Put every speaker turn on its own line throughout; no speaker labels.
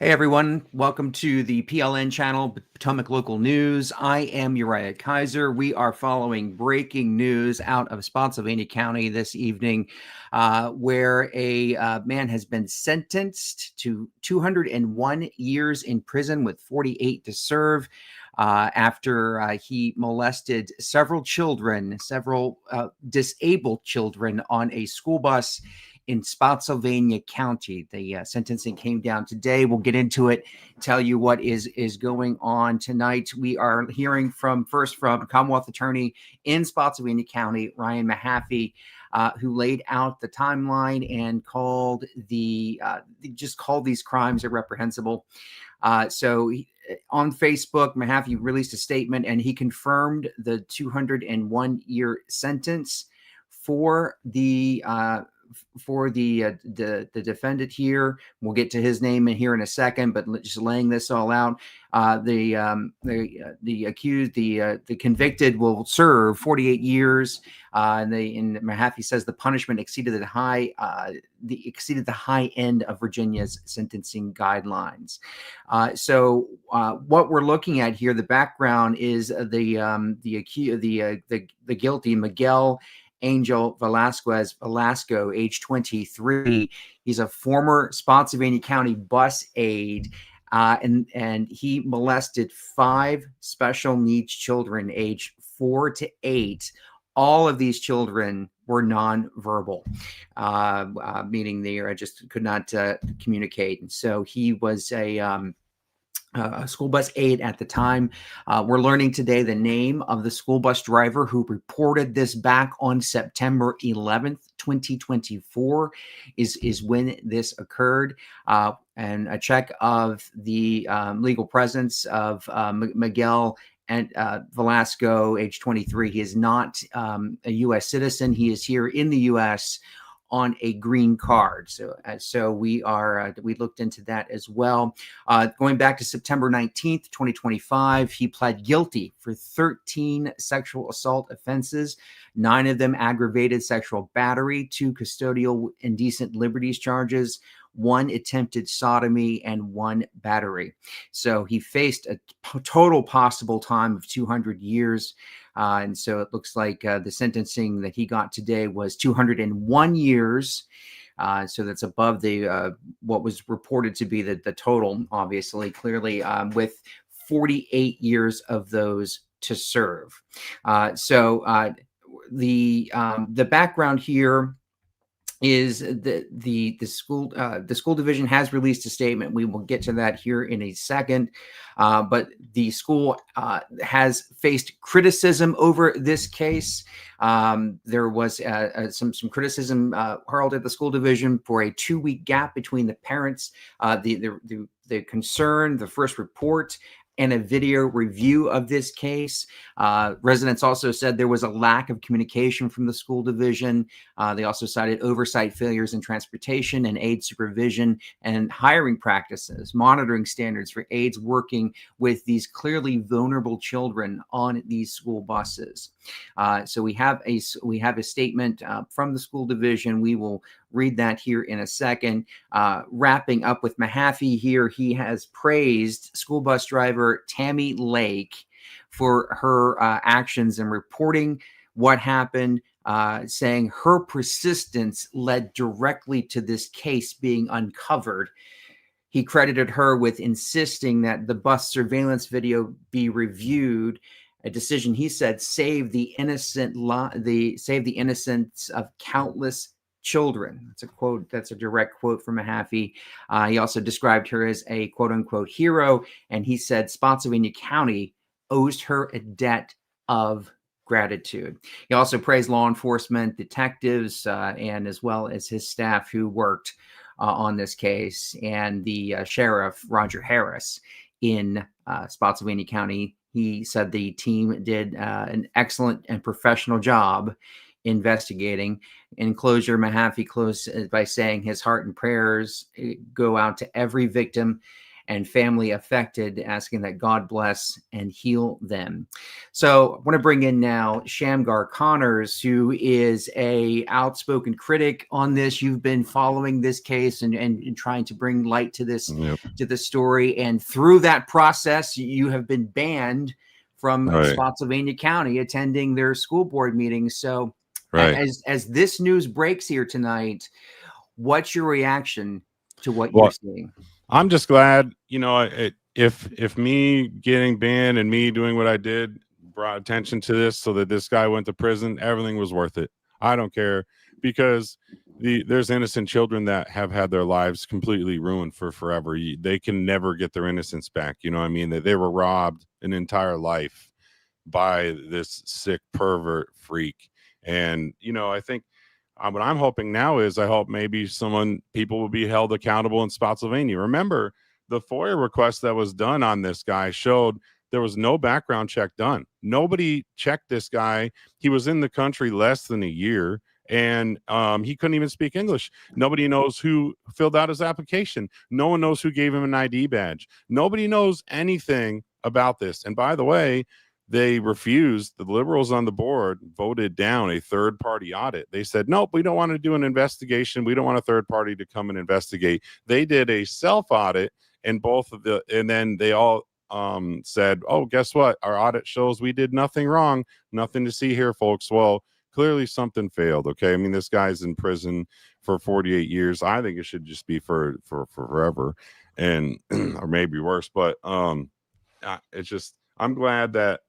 Hey everyone, welcome to the PLN channel, Potomac Local News. I am Uriah Kaiser. We are following breaking news out of Spotsylvania County this evening, where a man has been sentenced to 201 years in prison with 48 to serve after he molested several disabled children on a school bus in Spotsylvania County. The sentencing came down today. We'll get into it, tell you what is going on tonight. We are hearing first from Commonwealth attorney in Spotsylvania County, Ryan Mehaffey, who laid out the timeline and called these crimes irreprehensible. So on Facebook, Mehaffey released a statement and he confirmed the 201-year sentence for the defendant here. We'll get to his name in here in a second, but just laying this all out, the convicted will serve 48 years. And Mehaffey says the punishment exceeded the high end of Virginia's sentencing guidelines. So what we're looking at here, the background is the guilty Miguel Angel Velasquez-Velasco, age 23. He's a former Spotsylvania County bus aide, and he molested 5 special needs children, age 4 to 8. All of these children were nonverbal, meaning they just could not communicate. And so he was a school bus aide at the time. We're learning today the name of the school bus driver who reported this back on September 11th, 2024 is when this occurred. And a check of the legal presence of Miguel and Velasco, age 23. He is not a U.S. citizen. He is here in the U.S. on a green card. So we looked into that as well. Going back to September 19th, 2025, he pled guilty for 13 sexual assault offenses, 9 of them aggravated sexual battery, 2 custodial indecent liberties charges, 1 attempted sodomy, and 1 battery. So he faced a total possible time of 200 years. And so it looks like the sentencing that he got today was 201 years. So that's above the what was reported to be the total, obviously, clearly, with 48 years of those to serve. The background here is the school division has released a statement. We will get to that here in a second. But the school has faced criticism over this case. There was some criticism hurled at the school division for a 2-week gap between the parents, the concern, the first report, and a video review of this case. Residents also said there was a lack of communication from the school division. They also cited oversight failures in transportation and aide supervision and hiring practices, monitoring standards for aides working with these clearly vulnerable children on these school buses. So we have a statement from the school division. We will read that here in a second. Wrapping up with Mehaffey here, he has praised school bus driver Tammy Lake for her actions in reporting what happened, saying her persistence led directly to this case being uncovered. He credited her with insisting that the bus surveillance video be reviewed, a decision he said saved the innocence of countless children. That's a quote. That's a direct quote from Mehaffey. He also described her as a quote unquote hero, and he said Spotsylvania County owes her a debt of gratitude. He also praised law enforcement, detectives, and as well as his staff who worked on this case, and the sheriff Roger Harris in Spotsylvania County. He said the team did an excellent and professional job investigating. In closure, Mehaffey closed by saying his heart and prayers go out to every victim and family affected, asking that God bless and heal them. So I want to bring in now Shamgar Connors, who is a outspoken critic on this. You've been following this case and trying to bring light to this, to the story. And through that process, you have been banned from Spotsylvania County attending their school board meetings. So as this news breaks here tonight, what's your reaction to what you're seeing?
I'm just glad, if me getting banned and me doing what I did brought attention to this so that this guy went to prison, everything was worth it. I don't care, because there's innocent children that have had their lives completely ruined for forever. They can never get their innocence back. You know what I mean? That they were robbed an entire life by this sick pervert freak. And, I think what I'm hoping now is I hope maybe people will be held accountable in Spotsylvania. Remember, the FOIA request that was done on this guy showed there was no background check done. Nobody checked this guy. He was in the country less than a year, and he couldn't even speak English. Nobody knows who filled out his application. No one knows who gave him an ID badge. Nobody knows anything about this. And by the way, they refused. The liberals on the board voted down a third-party audit. They said, nope, we don't want to do an investigation. We don't want a third party to come and investigate. They did a self-audit, and then they all said, oh, guess what? Our audit shows we did nothing wrong. Nothing to see here, folks. Well, clearly something failed. Okay. I mean, this guy's in prison for 48 years. I think it should just be for forever, and or maybe worse. But it's just, I'm glad that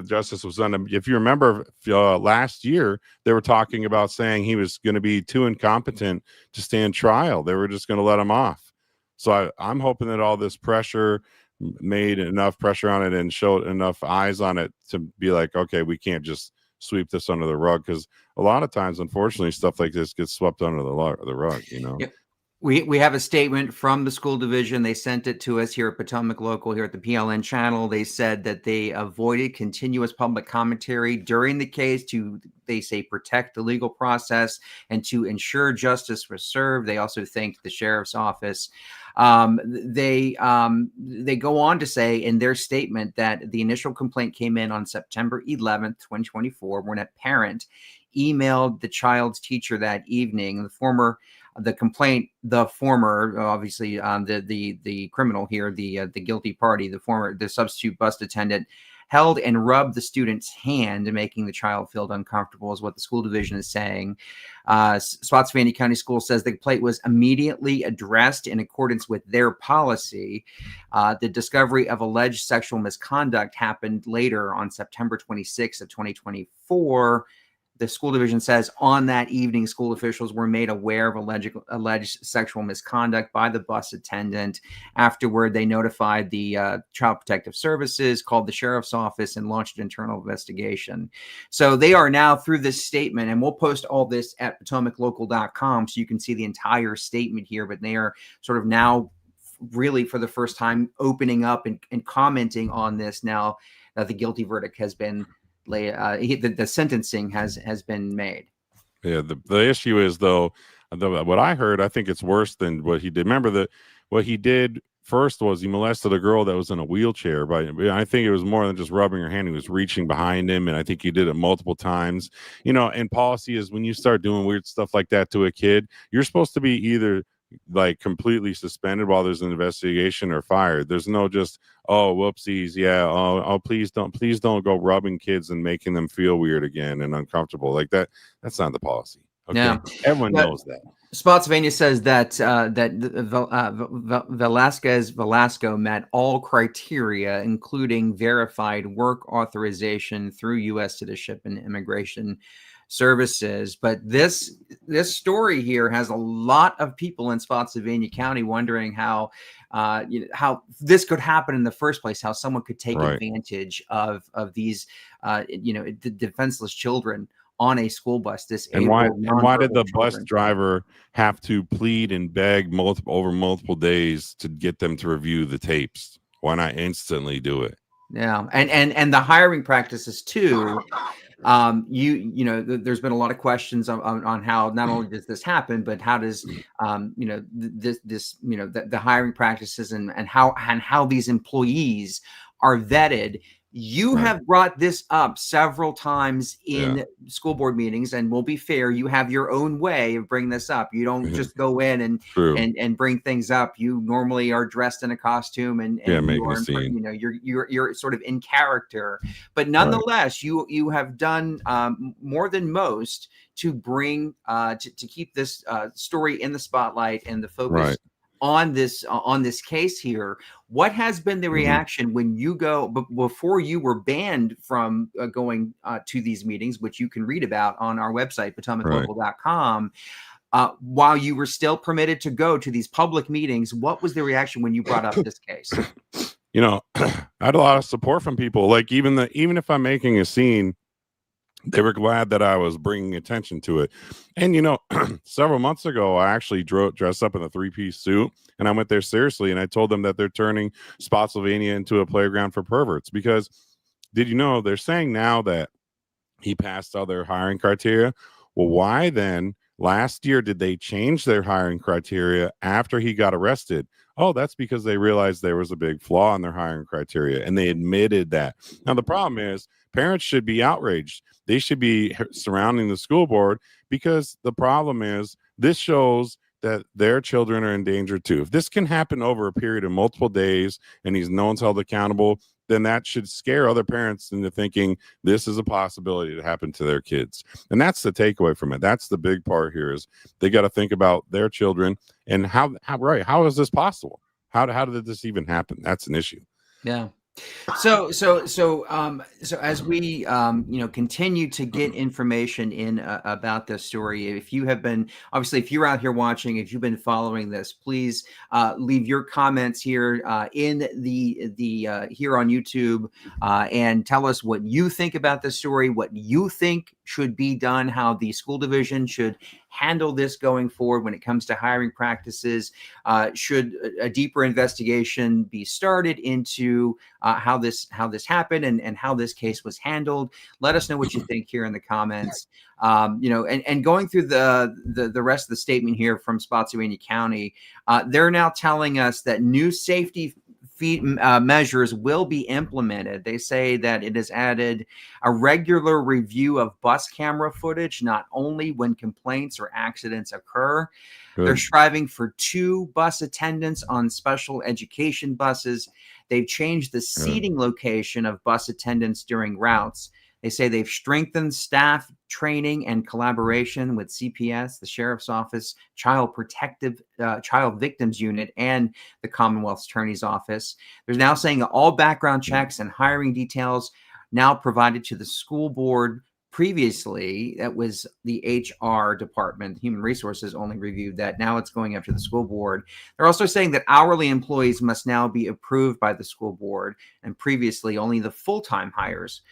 justice was done. If you remember, last year, they were talking about saying he was going to be too incompetent to stand trial. They were just going to let him off. So I'm hoping that all this pressure made enough pressure on it and showed enough eyes on it to be like, okay, we can't just sweep this under the rug, because a lot of times, unfortunately, stuff like this gets swept under the rug.
Yep. We have a statement from the school division. They sent it to us here at Potomac Local, here at the PLN channel. They said that they avoided continuous public commentary during the case to, they say, protect the legal process and to ensure justice was served. They also thanked the sheriff's office. They go on to say in their statement that the initial complaint came in on September 11th, 2024, when a parent emailed the child's teacher that evening. The criminal here, the guilty party, the substitute bus attendant, held and rubbed the student's hand, making the child feel uncomfortable, is what the school division is saying. Spotsylvania County School says the complaint was immediately addressed in accordance with their policy. The discovery of alleged sexual misconduct happened later on September 26th of 2024. The school division says on that evening, school officials were made aware of alleged sexual misconduct by the bus attendant. Afterward, they notified the Child Protective Services, called the sheriff's office, and launched an internal investigation. So they are now, through this statement, and we'll post all this at PotomacLocal.com so you can see the entire statement here, but they are sort of now really for the first time opening up and commenting on this now that the guilty verdict has been the sentencing has been made.
Yeah, the issue is, though, what I heard, I think it's worse than what he did. Remember what he did first was he molested a girl that was in a wheelchair. I think it was more than just rubbing her hand. He was reaching behind him, and I think he did it multiple times. And policy is when you start doing weird stuff like that to a kid, you're supposed to be either like completely suspended while there's an investigation or fired. There's no just, oh, whoopsies, yeah, oh, please don't go rubbing kids and making them feel weird again and uncomfortable like that. That's not the policy. Okay, yeah. Everyone knows that.
Spotsylvania says that Velasquez-Velasco met all criteria, including verified work authorization through U.S. Citizenship and Immigration Services. But this story here has a lot of people in Spotsylvania County wondering how this could happen in the first place, how someone could take advantage of these the defenseless children on a school bus.
And why did the bus driver have to plead and beg over multiple days to get them to review the tapes? Why not instantly do it?
Yeah, and the hiring practices too. There's been a lot of questions on how not only does this happen, but how does the hiring practices and how these employees are vetted. You
Right.
have brought this up several times in
Yeah.
school board meetings, and we'll be fair, you have your own way of bringing this up. You don't just go in
True.
and bring things up. You normally are dressed in a costume and you
making a
are
scene.
you're sort of in character. But nonetheless, you have done more than most to bring to keep this story in the spotlight and the focus on this case here. What has been the reaction when you go before you were banned from going to these meetings, which you can read about on our website, potomaclocal.com, while you were still permitted to go to these public meetings? What was the reaction when you brought up this case?
I had a lot of support from people. Like even if I'm making a scene, they were glad that I was bringing attention to it. And, several months ago, I actually dressed up in a 3-piece suit, and I went there seriously. And I told them that they're turning Spotsylvania into a playground for perverts, because did you know they're saying now that he passed all their hiring criteria? Well, why then last year did they change their hiring criteria after he got arrested? Oh, that's because they realized there was a big flaw in their hiring criteria, and they admitted that. Now, the problem is parents should be outraged. They should be surrounding the school board, because the problem is this shows that their children are in danger too. If this can happen over a period of multiple days and no one's held accountable, then that should scare other parents into thinking this is a possibility to happen to their kids. And that's the takeaway from it. That's the big part here, is they got to think about their children and how is this possible? How did this even happen? That's an issue.
Yeah. So as we continue to get information in about this story, if you have been, obviously, if you're out here watching, if you've been following this, please leave your comments here in the here on YouTube, and tell us what you think about this story, what you think should be done, how the school division should handle this going forward when it comes to hiring practices. Should a deeper investigation be started into how this happened and how this case was handled? Let us know what you think here in the comments. And going through the rest of the statement here from Spotsylvania County, they're now telling us that new safety measures will be implemented. They say that it has added a regular review of bus camera footage, not only when complaints or accidents occur. Good. They're striving for 2 bus attendants on special education buses. They've changed the seating location of bus attendants during routes. They say they've strengthened staff training and collaboration with CPS, the Sheriff's Office, Child Victims Unit, and the Commonwealth Attorney's Office. They're now saying that all background checks and hiring details now provided to the school board. Previously, that was the HR department, Human Resources, only reviewed that. Now it's going up to the school board. They're also saying that hourly employees must now be approved by the school board, and previously only the full-time hires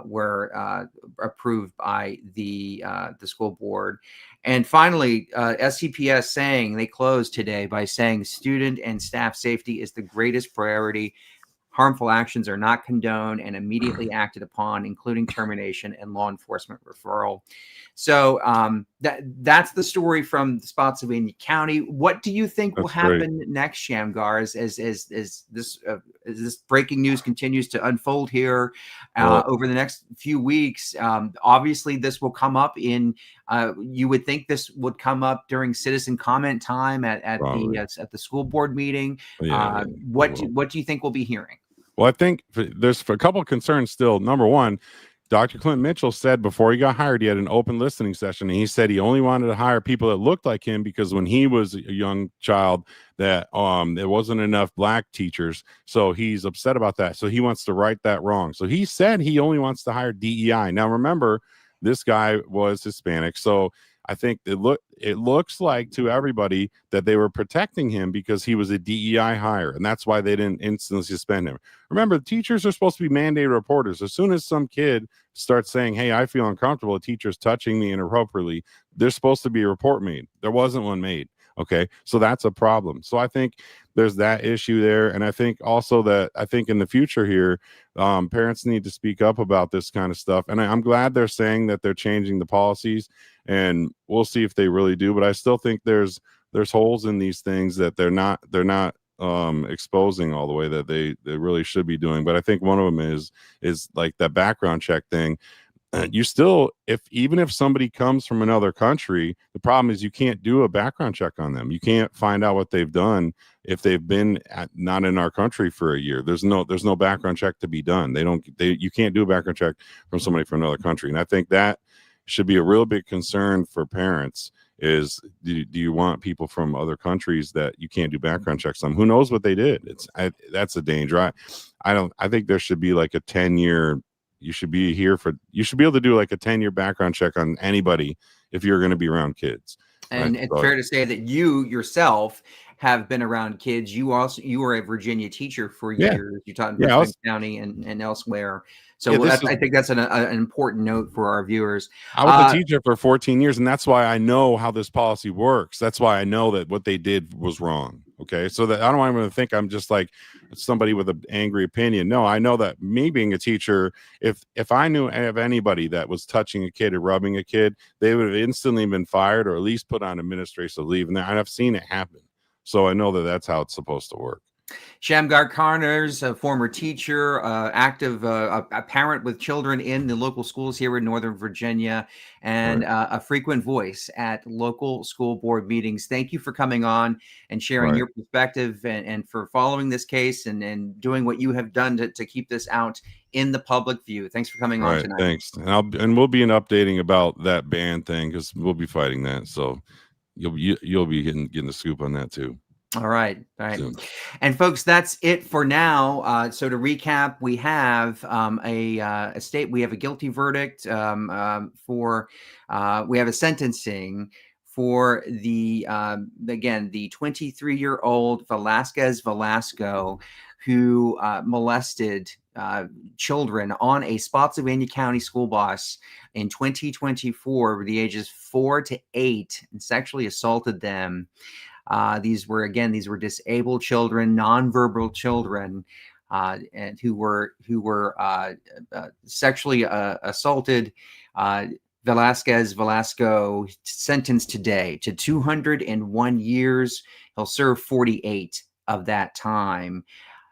were approved by the school board. And finally, SCPS saying, they closed today by saying student and staff safety is the greatest priority. Harmful actions are not condoned and immediately acted upon, including termination and law enforcement referral. So that's the story from Spotsylvania County. What do you think will happen next, Shamgar, as this breaking news continues to unfold here over the next few weeks? Obviously, this will come up in. You would think this would come up during citizen comment time at the school board meeting. What do you think we'll be hearing?
Well, I think there's a couple of concerns still. Number one, Dr. Clint Mitchell said before he got hired, he had an open listening session, and he said he only wanted to hire people that looked like him because when he was a young child, that there wasn't enough black teachers. So he's upset about that. So he wants to right that wrong. So he said he only wants to hire DEI. Now, remember, this guy was Hispanic. So I think it looks like to everybody that they were protecting him because he was a DEI hire, and that's why they didn't instantly suspend him. Remember, teachers are supposed to be mandated reporters. As soon as some kid starts saying, hey, I feel uncomfortable, a teacher's touching me inappropriately, there's supposed to be a report made. There wasn't one made. Okay, so that's a problem. So I think there's that issue there. And I think also that I think in the future here, parents need to speak up about this kind of stuff. And I'm glad they're saying that they're changing the policies, and we'll see if they really do. But I still think there's holes in these things that they're not exposing all the way that they really should be doing. But I think one of them is like that background check thing. You still, even if somebody comes from another country, the problem is you can't do a background check on them. You can't find out what they've done if they've been not in our country for a year. There's no background check to be done. You can't do a background check from somebody from another country. And I think that should be a real big concern for parents. Is do you want people from other countries that you can't do background checks on? Who knows what they did? That's a danger. I think there should be like a 10-year. You should be able to do like a 10-year background check on anybody if you're going to be around kids.
And it's fair to say that you yourself have been around kids. You were a Virginia teacher for years. You taught in Spotsylvania County and elsewhere. So I think that's an important note for our viewers.
I was a teacher for 14 years, and that's why I know how this policy works. That's why I know that what they did was wrong. Okay, so that I don't want anyone to think I'm just like somebody with an angry opinion. No, I know that me being a teacher, if I knew of anybody that was touching a kid or rubbing a kid, they would have instantly been fired or at least put on administrative leave. And I've seen it happen. So I know that that's how it's supposed to work.
Shamgar Carners, a former teacher, active, a parent with children in the local schools here in Northern Virginia, and a frequent voice at local school board meetings. Thank you for coming on and sharing your perspective and for following this case and doing what you have done to keep this out in the public view. Thanks for coming on tonight.
Thanks. And we'll be updating about that ban thing because we'll be fighting that. So you'll be getting the scoop on that too.
All right. And folks, that's it for now. So to recap, we have we have a guilty verdict we have a sentencing for the 23-year-old Velasquez-Velasco who molested children on a Spotsylvania County school bus in 2024 with the ages 4 to 8 and sexually assaulted them. These were disabled children, nonverbal children, and who were sexually assaulted. Velasquez-Velasco sentenced today to 201 years. He'll serve 48 of that time.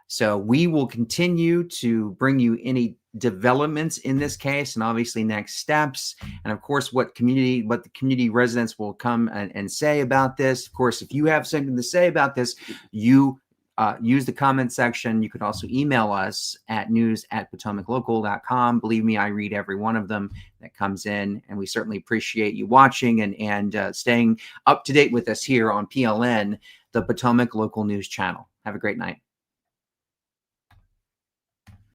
So we will continue to bring you any developments in this case and obviously next steps. And of course, what the community residents will come and say about this. Of course, if you have something to say about this, you use the comment section. You can also email us at news@potomaclocal.com. Believe me, I read every one of them that comes in, and we certainly appreciate you watching and staying up to date with us here on PLN, the Potomac Local News Channel. Have a great night.